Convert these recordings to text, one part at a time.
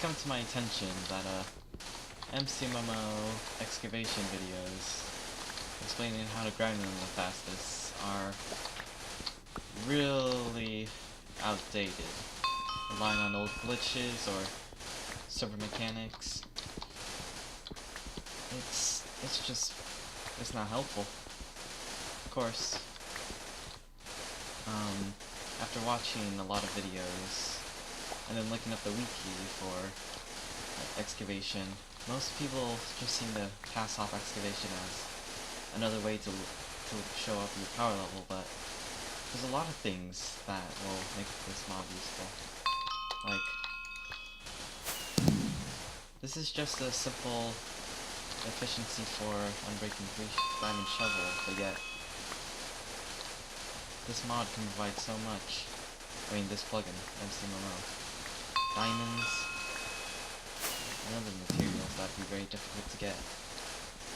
come to my attention that McMMO excavation videos explaining how to grind them the fastest are really outdated, relying on old glitches or server mechanics. It's not helpful. Of course, after watching a lot of videos and then looking up the wiki for excavation, most people just seem to pass off excavation as another way to show up your power level, but there's a lot of things that will make this mob useful. Like, this is just a simple efficiency for unbreaking 3 diamond shovel, but yet this mod can provide so much. I mean, this plugin, McMMO. Diamonds and other materials that'd be very difficult to get.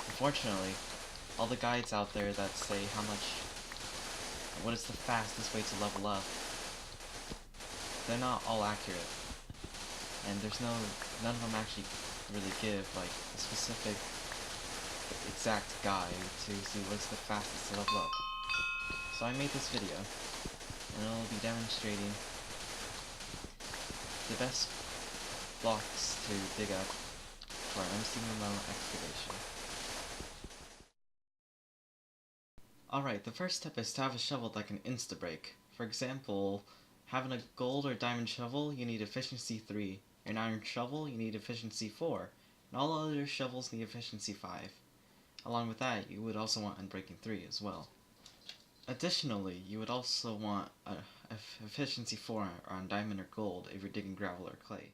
Unfortunately, all the guides out there that say what is the fastest way to level up, they're not all accurate. And none of them actually really give like a specific exact guide to see what's the fastest to level up. So I made this video, and I'll be demonstrating the best blocks to dig up for McMMO excavation. Alright, the first step is to have a shovel that can insta-break. For example, having a gold or diamond shovel, you need efficiency 3. An iron shovel, you need efficiency 4. And all other shovels need efficiency 5. Along with that, you would also want unbreaking 3 as well. Additionally, you would also want efficiency 4 on diamond or gold if you're digging gravel or clay.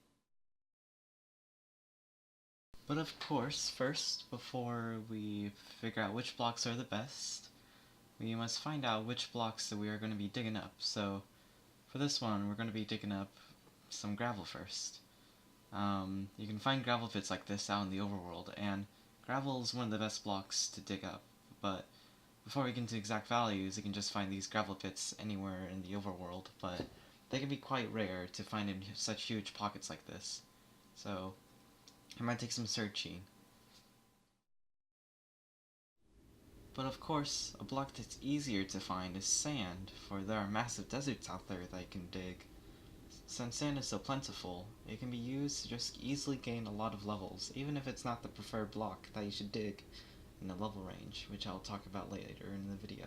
But of course, first, before we figure out which blocks are the best, we must find out which blocks that we are going to be digging up. So, for this one, we're going to be digging up some gravel first. You can find gravel pits like this out in the overworld, and gravel is one of the best blocks to dig up. But before we get into exact values, you can just find these gravel pits anywhere in the overworld, but they can be quite rare to find in such huge pockets like this. So, it might take some searching. But of course, a block that's easier to find is sand, for there are massive deserts out there that you can dig. Since sand is so plentiful, it can be used to just easily gain a lot of levels, even if it's not the preferred block that you should dig in the level range, which I'll talk about later in the video.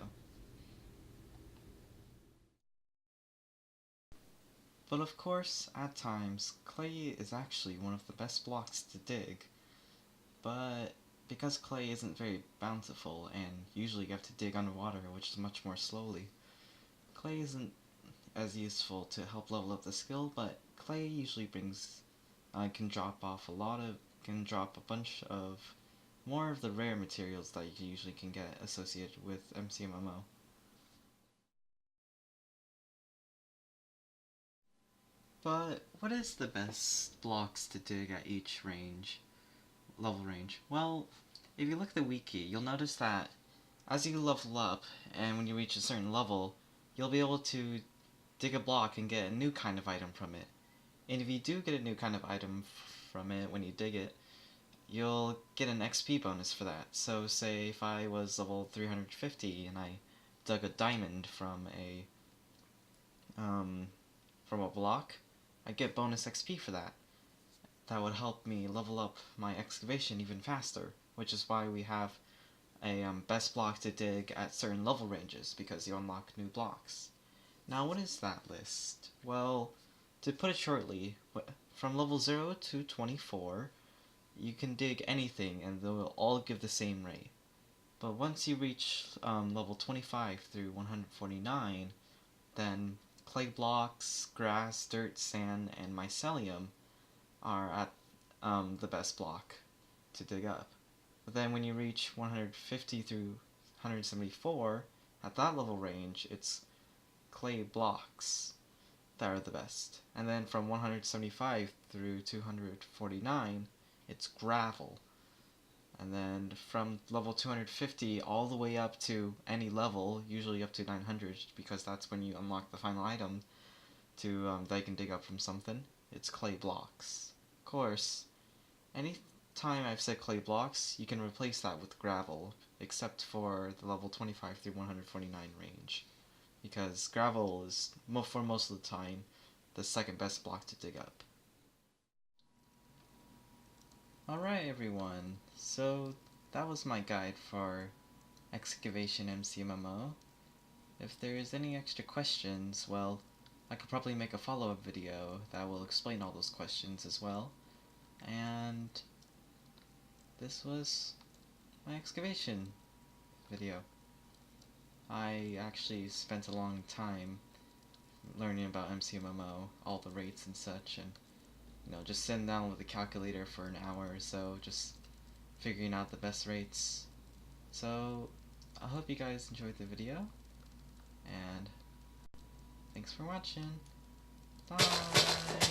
But of course, at times, clay is actually one of the best blocks to dig, but because clay isn't very bountiful, and usually you have to dig underwater, which is much more slowly, clay isn't as useful to help level up the skill, but clay usually can drop a bunch of more of the rare materials that you usually can get associated with McMMO. But what is the best blocks to dig at each level range? Well, if you look at the wiki, you'll notice that as you level up, and when you reach a certain level, you'll be able to dig a block and get a new kind of item from it. And if you do get a new kind of item from it when you dig it, you'll get an XP bonus for that. So say if I was level 350 and I dug a diamond from a block, I get bonus XP for that. That would help me level up my excavation even faster, which is why we have a best block to dig at certain level ranges, because you unlock new blocks. Now what is that list? Well, to put it shortly, from level 0 to 24, you can dig anything and they'll all give the same rate. But once you reach level 25 through 149, then clay blocks, grass, dirt, sand, and mycelium are at the best block to dig up. But then when you reach 150 through 174, at that level range, it's clay blocks that are the best. And then from 175 through 249, it's gravel. And then from level 250 all the way up to any level, usually up to 900, because that's when you unlock the final item that you can dig up from something, it's clay blocks. Of course, any time I've said clay blocks, you can replace that with gravel, except for the level 25 through 149 range, because gravel is, for most of the time, the second best block to dig up. Alright everyone, so that was my guide for Excavation MCMMO. If there's any extra questions, well, I could probably make a follow-up video that will explain all those questions as well. And this was my excavation video. I actually spent a long time learning about MCMMO, all the rates and such, and just sitting down with a calculator for an hour or so, just figuring out the best rates. So I hope you guys enjoyed the video, and thanks for watching. Bye!